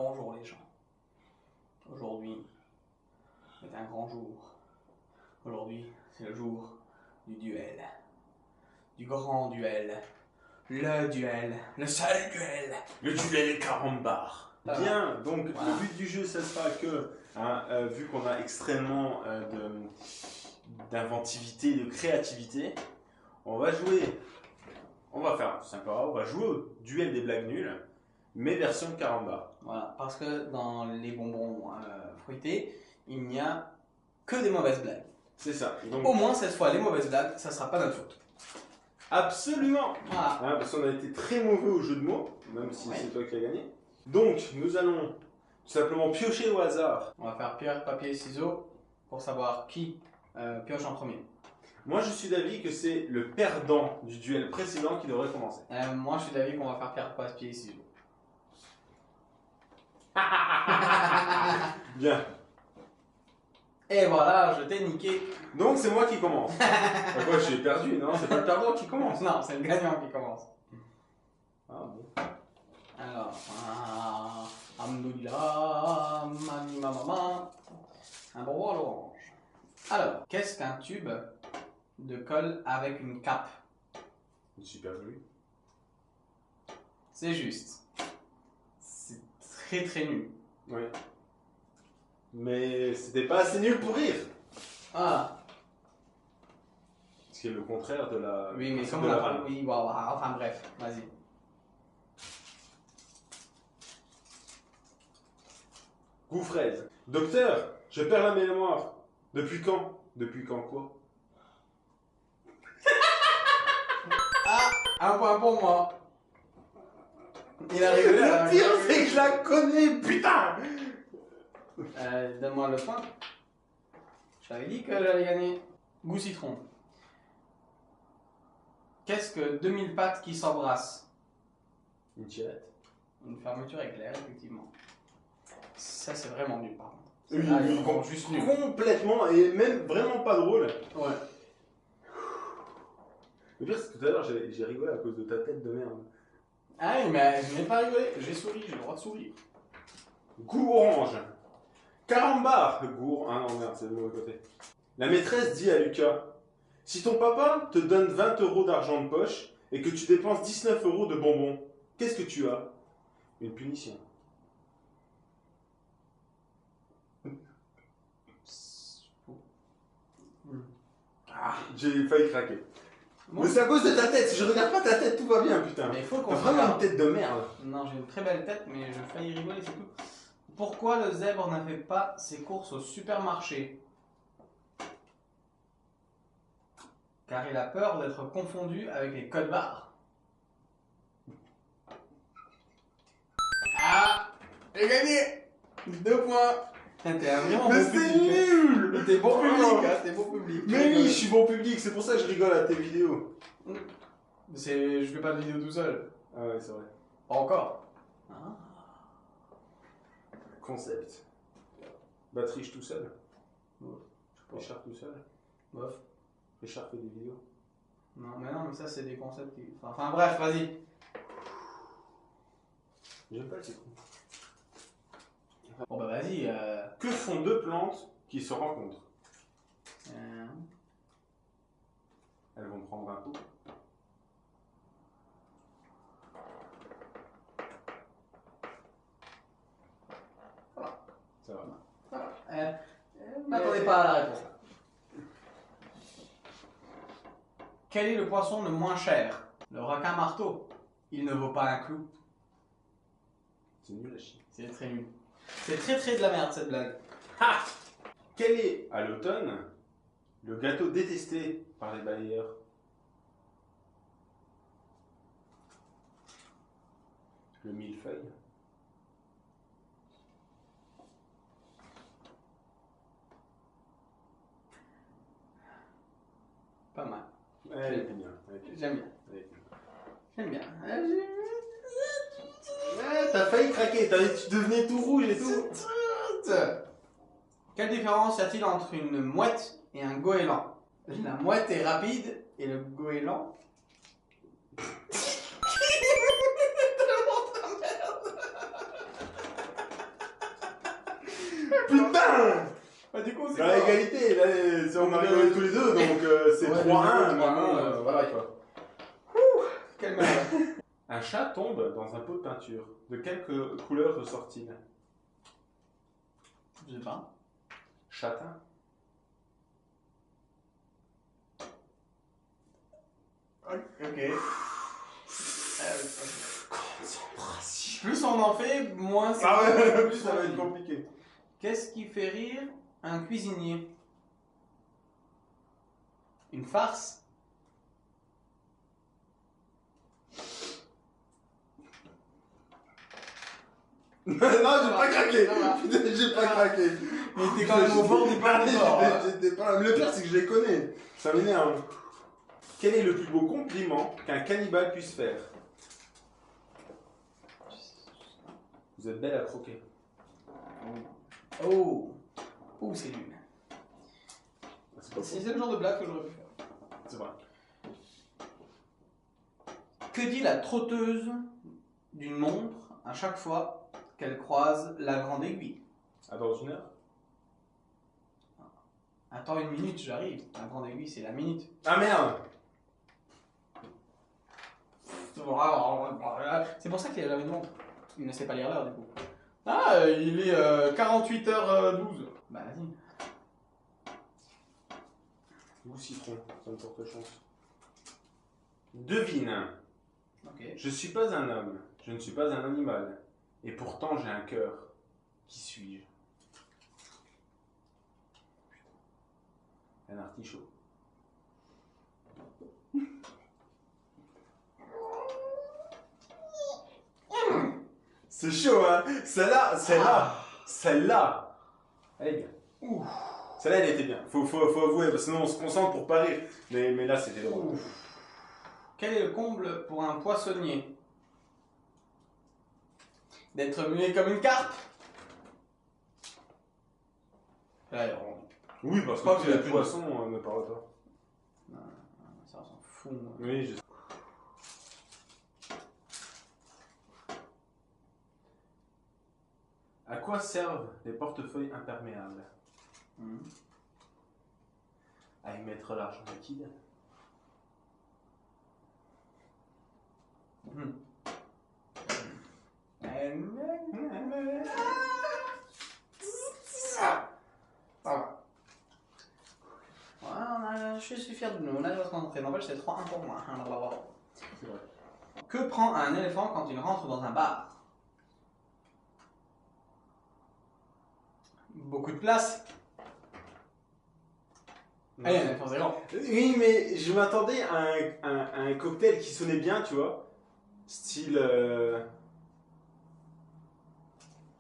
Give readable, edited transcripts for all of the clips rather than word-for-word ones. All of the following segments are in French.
Bonjour les gens. Aujourd'hui est un grand jour. Aujourd'hui, c'est le jour du duel. Du grand duel. Le duel. Le seul duel. Le duel carambar. Bien, donc voilà. Le but du jeu, ça sera que, vu qu'on a extrêmement d'inventivité, de créativité, on va faire sympa, on va jouer au duel des blagues nulles, mais version carambar. Voilà, parce que dans les bonbons fruités, il n'y a que des mauvaises blagues. C'est ça. Donc, Au moins cette fois, les mauvaises blagues, ça sera pas notre faute. absolument. Voilà. Parce qu'on a été très mauvais au jeu de mots, même si Ouais. c'est toi qui as gagné. Donc, nous allons tout simplement piocher au hasard. On va faire pierre, papier, ciseaux pour savoir qui pioche en premier. Moi, je suis d'avis que c'est le perdant du duel précédent qui devrait commencer. Moi, je suis d'avis qu'on va faire pierre, papier, ciseaux. Bien. Et voilà, je t'ai niqué. Donc, c'est moi qui commence. Pourquoi j'ai perdu, non? C'est pas le perdant qui commence. Non, c'est le gagnant qui commence. Ah bon. Alors, Alhamdoulilah, mani ma maman, un bonbon à l'orange. Alors, qu'est-ce qu'un tube de colle avec une cape? Une super jolie. C'est juste. C'est très très nul. Oui. Mais c'était pas assez nul pour rire. Ah, Ce qui est le contraire de la. oui, mais de comme on la a pas... vanne. Oui, wow, enfin bref, vas-y. Goût fraise. Docteur, je perds la mémoire. Depuis quand? Depuis quand quoi? Un point pour moi. Il a rigolé. Le pire, c'est que je la connais, putain! Donne-moi le point. Je t'avais dit que j'allais gagner. Goût citron. Qu'est-ce que 2000 pattes qui s'embrassent? Une tirette. Une fermeture éclair, effectivement. Ça, c'est vraiment nul, par contre. Oui, Ah, oui, ils sont juste nuls. complètement, et même vraiment pas drôle. Ouais. Le pire, c'est que tout à l'heure, j'ai rigolé à cause de ta tête de merde. Ah oui, mais je n'ai pas rigolé. J'ai souri, j'ai le droit de sourire. Goût orange. Carambar. Goût. Ah non, merde, c'est le mauvais côté. La maîtresse dit à Lucas, si ton papa te donne 20 € d'argent de poche et que tu dépenses 19 € de bonbons, qu'est-ce que tu as? Une punition. Ah, j'ai failli craquer. Bon. Mais c'est à cause de ta tête. Si je regarde pas ta tête, tout va bien, putain. Mais il faut qu'on T'as se vraiment une regarde. tête de merde. Non, j'ai une très belle tête, mais je failli rigoler, c'est tout. Pourquoi le zèbre n'a fait pas ses courses au supermarché? Car il a peur d'être confondu avec les codes barres. Ah, j'ai gagné 2 points. T'es vraiment Mais bon c'est public. nul. T'es bon public, hein, t'es bon public. Mais oui, je suis bon public, c'est pour ça que je rigole à tes vidéos. Je fais pas de vidéo tout seul. Ah ouais, c'est vrai. Pas encore. Ah. Concept. Batterie tout seul. Bof. Richard tout seul. Bof. Richard fait des vidéos. Non, mais ça, c'est des concepts qui... Enfin bref, vas-y. J'aime pas le citron. Bon bah vas-y. Que font deux plantes qui se rencontrent? Elles vont prendre un coup. Ça va. M'attendez pas à la réponse. Quel est le poisson le moins cher? Le requin marteau. Il ne vaut pas un clou. C'est nul à chier. C'est très nul. C'est très très de la merde cette blague. Ha! Quel est, à l'automne, le gâteau détesté par les balayeurs? Le millefeuille. Pas mal. Elle était bien. J'aime bien. J'aime bien. Ouais, t'as failli craquer, tu devenais tout rouge et tout. Quelle différence y a-t-il entre une mouette et un goéland? La mouette est rapide et le goéland... C'est à égalité, là, si on a rigolé tous les deux, donc c'est Ouais, 3-1, mais 3-1, bon, voilà pareil. quoi. Quelle merde. Un chat tombe dans un pot de peinture. De quelle couleur ressort-il? Je sais pas. Châtain. Ok. Plus on en fait, moins c'est. Ah ouais, plus ça va être compliqué. Qu'est-ce qui fait rire un cuisinier? Une farce? Non, j'ai pas craqué. Ça va. J'ai pas craqué. Mais t'es quand même au bord du pas du bord. Hein. J'étais pas là. Le pire, c'est que je les connais. Ça m'énerve. Quel est le plus beau compliment qu'un cannibale puisse faire? Vous êtes belle à croquer. Oh. Oh, c'est nul. C'est pas C'est le genre de blague que j'aurais pu faire. C'est vrai. Que dit la trotteuse d'une montre à chaque fois qu'elle croise la grande aiguille? Ah, dans une heure? Attends une minute, j'arrive. La grande aiguille, c'est la minute. Ah merde! C'est pour ça qu'il a jamais de montre. Il ne sait pas lire l'heure du coup. Ah, il est 48h12. Bah vas-y. Ou citron, ça me porte chance. Devine. Ok. Je suis pas un homme, je ne suis pas un animal. Et pourtant j'ai un cœur. Qui suis-je? Un artichaut. C'est chaud, hein? Celle-là. Elle est bien. Ouf. Celle-là, elle était bien. Faut avouer, parce que sinon on se concentre pour pas rire. Mais là, c'était drôle. Quel est le comble pour un poissonnier? D'être muet comme une carpe? Ouais, Oui, parce Pas que que les la plume. poissons ne parlent pas. non, ça on s'en fout. Moi. Oui, je sais. À quoi servent les portefeuilles imperméables? À y mettre l'argent liquide. Je suis fier de nous, on a notre entrée. N'empêche, c'est 3-1 pour moi. C'est vrai. Que prend un éléphant quand il rentre dans un bar? Beaucoup de place. Allez, un éléphant zéro. Oui, mais je m'attendais à un cocktail qui sonnait bien, tu vois. Style.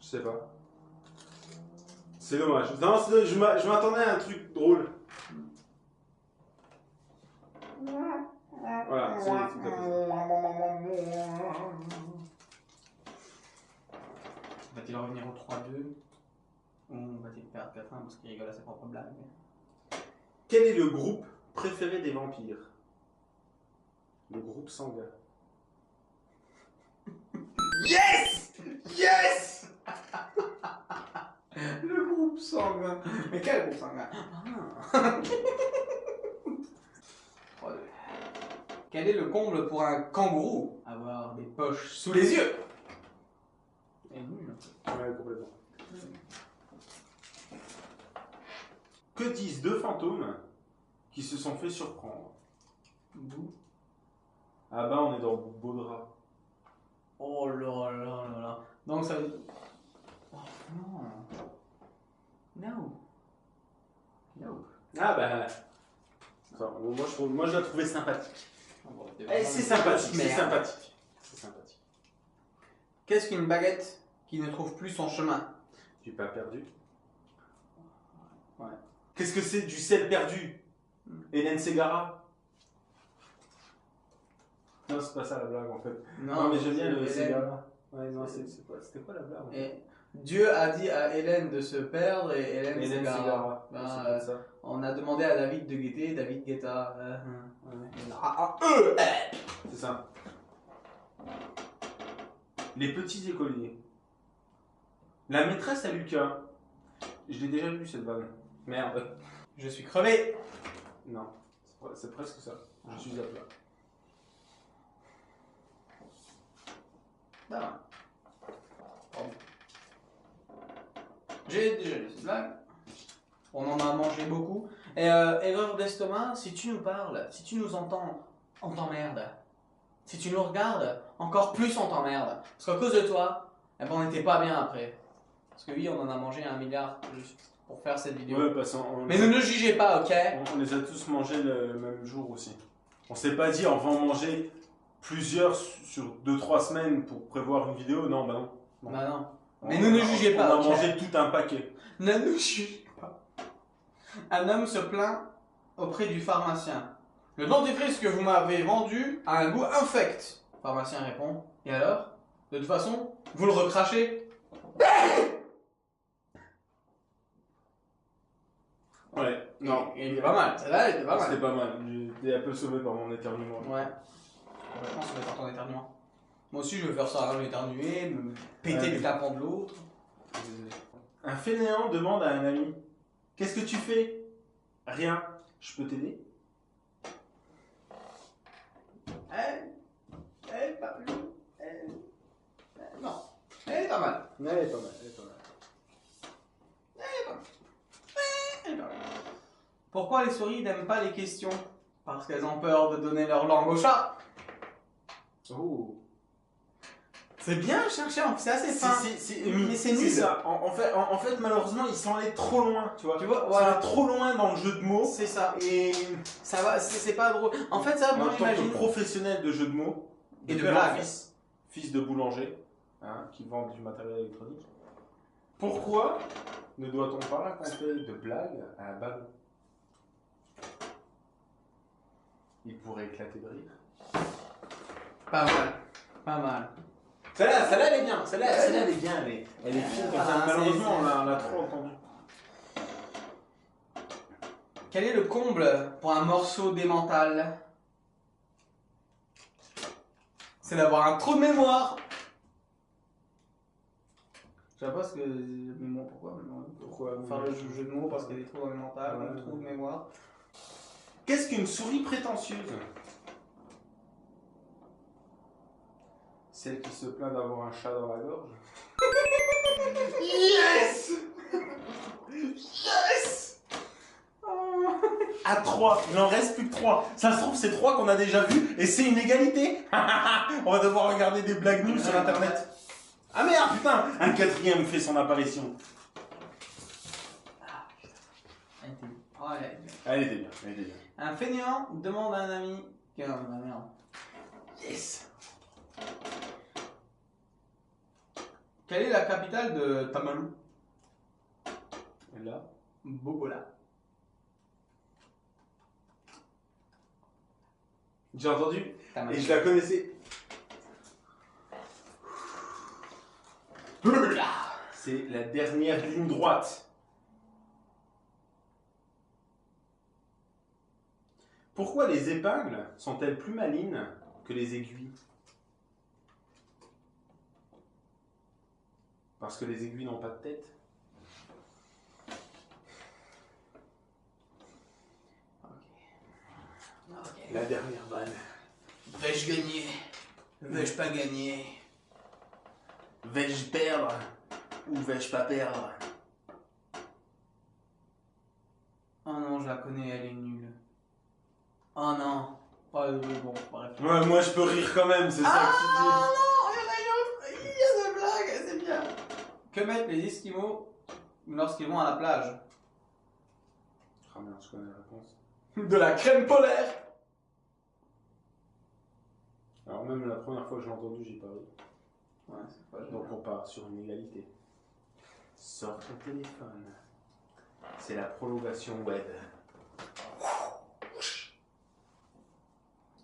Je sais pas. C'est dommage. Non, je m'attendais à un truc drôle. Voilà, c'est tout à fait ça. Va-t-il revenir au 3-2? Ou va-t-il perdre 4-1 parce qu'il rigole à ses propres blagues? Quel est le groupe préféré des vampires? Le groupe sanguin. Yes! Yes! Le groupe sanguin. Mais quel groupe sanguin? Ah. 3-2. Quel est le comble pour un kangourou? Avoir des poches sous les yeux. Et nul. Ouais, complètement. Que disent deux fantômes qui se sont fait surprendre? Bouh. Ah bah on est dans beau drap. Oh là là là là. Donc ça veut dire... Oh non. No. No. Ah bah... Enfin, moi je la trouvais sympathique. Oh, bon, t'es Eh, vraiment c'est une sympathique, grosse c'est merde. sympathique. C'est sympathique. Qu'est-ce qu'une baguette qui ne trouve plus son chemin? Du pain perdu. Ouais. Qu'est-ce que c'est du sel perdu? Hélène Ségara? Non, c'est pas ça la blague en fait. Non, mais j'aime bien le Hélène. Ségara. Ouais, non, c'était quoi la blague en fait? Et Dieu a dit à Hélène de se perdre et Hélène Hélène Ségara. Ségara. Ben, C'est pas ça. on a demandé à David de guetter, David guetta. C'est ça. Les petits écoliers. La maîtresse à Lucas. Je l'ai déjà vu cette vanne. Merde. Je suis crevé. Non, c'est presque ça. Je suis à plat. Bah, pardon. J'ai déjà lu cette blague. On en a mangé beaucoup. Et erreur d'estomac, si tu nous parles, si tu nous entends, on t'emmerde. Si tu nous regardes, encore plus on t'emmerde. Parce qu'à cause de toi, eh ben, on n'était pas bien après. Parce que oui, on en a mangé 1 milliard juste pour faire cette vidéo. Ouais, parce qu'on Mais ne nous jugez pas, ok? on les a tous mangés le même jour aussi. On s'est pas dit on va en manger plusieurs sur 2-3 semaines pour prévoir une vidéo. Non, bah non. Non. Bah non. Mais ne nous jugez pas, On a ok? mangé tout un paquet. Ne nous jugez pas. Un homme se plaint auprès du pharmacien. Le dentifrice que vous m'avez vendu a un goût infect. Le pharmacien répond. Et alors? De toute façon, vous le recrachez. Ouais, non. Il était pas mal. Celle-là, elle était pas mal. C'était pas mal. J'étais un peu sauvé par mon éternuement. Ouais. Je pense que ça va être ton éternuement. Moi aussi, je vais faire ça, hein, éternuer, me péter le tapon de l'autre. Désolé. Un fainéant demande à un ami: qu'est-ce que tu fais? Rien. Je peux t'aider? Pas plus. Non. Elle est pas mal. Ouais, elle est pas mal. Elle est pas mal. Elle est pas mal. Pourquoi les souris n'aiment pas les questions? Parce qu'elles ont peur de donner leur langue au chat. Oh. C'est bien cherché, c'est assez fin. Mais c'est C'est nul. ça. En fait, malheureusement, ils sont allés trop loin, tu vois. Tu vois, Ils sont voilà. allés trop loin dans le jeu de mots. C'est ça. Et Ça va, c'est pas drôle. En fait, ça, en moi tant que j'imagine. professionnel de jeu de mots, Et de père en blagues. fils de boulanger, hein, qui vend du matériel électronique. Pourquoi ne doit-on pas raconter de blagues à un ballon? Il pourrait éclater de rire. Pas mal. Pas mal. Celle-là, elle est bien. Celle-là, elle est bien. Elle est fine comme ça. Ah, Malheureusement, on l'a trop entendu. Quel est le comble pour un morceau démental? C'est d'avoir un trou de mémoire. Je sais pas ce que. Mais pourquoi Pourquoi faire le jeu de mots parce qu'il y a des trous dans le mental, Ouais. un trou de mémoire. Qu'est-ce qu'une souris prétentieuse? Celle qui se plaint d'avoir un chat dans la gorge. Yes! Yes! À 3, il en reste plus que 3. Ça se trouve, c'est 3 qu'on a déjà vu et c'est une égalité. On va devoir regarder des blagues nulles sur internet. Ah merde, putain, un quatrième fait son apparition. Elle était bien, elle était bien. Un fainéant demande à un ami. Ah merde. Yes! Quelle est la capitale de Tamalou? Et là? Bobola. J'ai entendu Tamalou. et je la connaissais. C'est la dernière ligne droite. Pourquoi les épingles sont-elles plus malines que les aiguilles? Parce que les aiguilles n'ont pas de tête. Ok. La dernière vanne. Vais-je gagner? Vais-je pas gagner? Vais-je perdre ou vais-je pas perdre? Oh non, je la connais, elle est nulle. Oh non. Oh bon, bref. Ouais, moi je peux rire quand même, c'est ça que tu dis. Ah non, il y en a une autre. Il y a cette blague, c'est bien. Que mettent les Esquimaux lorsqu'ils vont à la plage? Ah merde, je connais la réponse. De la crème polaire. Alors même la première fois que j'ai entendu, j'ai pas ri. Ouais, c'est pas Donc on part sur une égalité. Sors ton téléphone. C'est la prolongation web.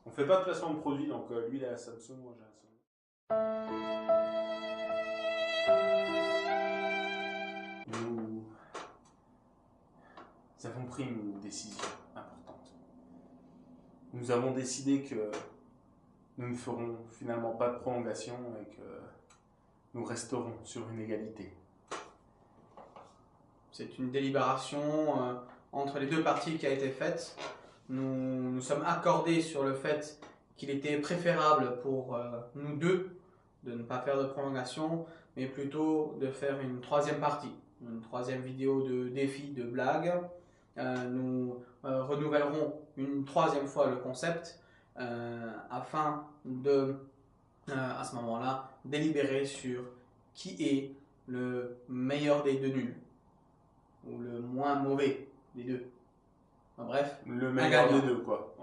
On fait pas de placement de produit, donc lui il a la Samsung, moi j'ai la Sony. Nous avons pris une décision importante. Nous avons décidé que nous ne ferons finalement pas de prolongation et que nous resterons sur une égalité. C'est une délibération entre les deux parties qui a été faite. Nous sommes accordés sur le fait qu'il était préférable pour nous deux de ne pas faire de prolongation, mais plutôt de faire une troisième partie, une troisième vidéo de défi, de blague. Nous renouvellerons une troisième fois le concept afin de, à ce moment-là, délibérer sur qui est le meilleur des deux nuls ou le moins mauvais des deux. Enfin, bref, Le meilleur des deux, quoi.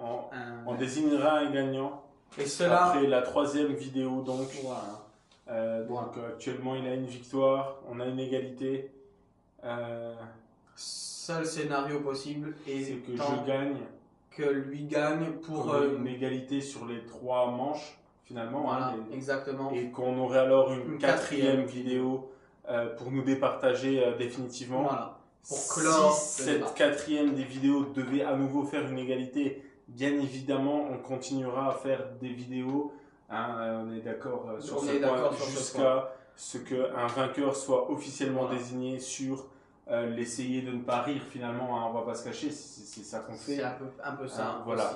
On désignera un gagnant. Et cela, après la troisième vidéo, donc. voilà. Donc actuellement, il a une victoire, on a une égalité. Seul scénario possible C'est est que je gagne. que lui gagne pour Une égalité sur les 3 manches, finalement. voilà, Hein, exactement. et qu'on aurait alors une Une quatrième quatrième vidéo pour nous départager définitivement. Voilà. Pour clore Si le débat. cette quatrième des vidéos devait à nouveau faire une égalité, bien évidemment, on continuera à faire des vidéos. Hein, on est d'accord sur On ce est point, d'accord sur ce jusqu'à ce qu'un vainqueur soit officiellement Voilà. désigné sur l'essayer de ne pas rire finalement. Hein, on va pas se cacher, c'est ça qu'on fait. C'est un peu ça. Voilà. Aussi.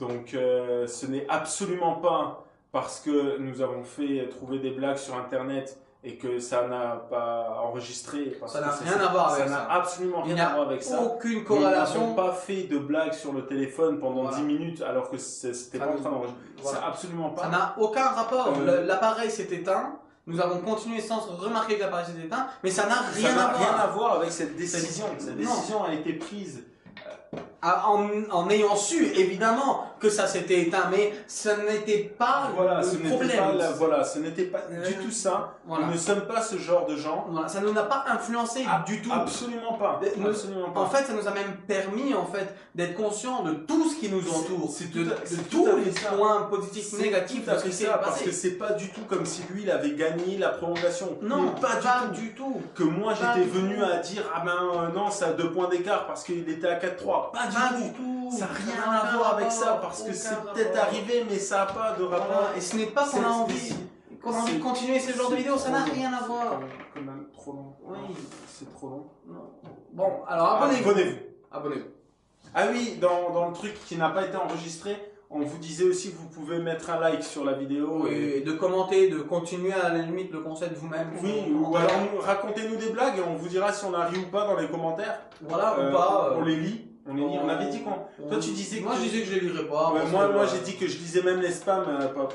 Donc ce n'est absolument pas parce que nous avons trouvé des blagues sur internet et que ça n'a pas enregistré. Parce Ça que n'a rien à voir avec ça. n'a ça. absolument Il rien n'y a à voir avec ça. aucune Nous corrélation. n'avons pas fait de blagues sur le téléphone pendant Voilà. 10 minutes alors que c'était pas en train d'enregistrer. Voilà. C'est absolument pas. Ça n'a aucun rapport. Euh, L'appareil s'est éteint. Nous avons continué sans remarquer que l'appareil s'est éteint, mais ça n'a Ça rien n'a à rien à voir. voir avec cette décision. Cette Non. décision a été prise. En ayant su évidemment que ça s'était éteint, mais ce n'était pas Voilà, le ce n'était problème. pas, voilà, ce n'était pas du tout ça. Voilà. Nous ne sommes pas ce genre de gens. Voilà, ça ne nous a pas influencé du tout. Absolument pas. Nous- Absolument pas. En fait, ça nous a même permis en fait d'être conscients de tout ce qui nous entoure, C'est de, tout à- de c'est tous tout à les fait ça. points positifs, C'est négatifs tout à de ce fait qui s'est ça, parce que passé. c'est pas du tout comme si lui il avait gagné la prolongation. Non, Mais pas du tout. Que moi Pas j'étais du venu tout. à dire ah ben non, ça a 2 points d'écart parce qu'il était à 4-3. Pas du tout. Ça n'a rien à voir avec ça parce que c'est peut-être arrivé mais ça n'a pas de rapport. Voilà. Et ce n'est pas qu'on a C'est- envie de continuer ce genre de vidéo, ça n'a rien à voir. C'est quand même trop long. Oui. C'est trop long. Non. Bon, alors abonnez-vous. Abonnez-vous. Abonnez-vous. Ah oui, dans le truc qui n'a pas été enregistré, on vous disait aussi que vous pouvez mettre un like sur la vidéo. Oui, et de commenter, de continuer à la limite le concept vous-même. Oui, sur le ou commentaire. alors racontez-nous des blagues et on vous dira si on a ri ou pas dans les commentaires. Voilà, ou pas. On les lit. On avait dit qu'on. Toi, tu disais que. Moi, je disais que je les lirais pas. Ouais, parce moi, que, moi j'ai dit que je lisais même les spams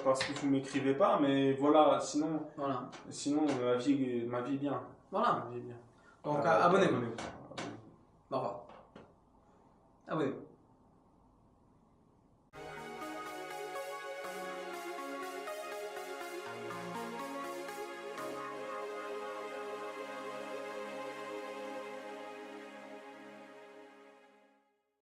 parce que vous m'écrivez pas, mais voilà, sinon Voilà. ma vie est bien. Voilà. Ma vie est bien. Donc, abonnez-vous. Abonnez-vous. Au revoir. Abonnez-vous.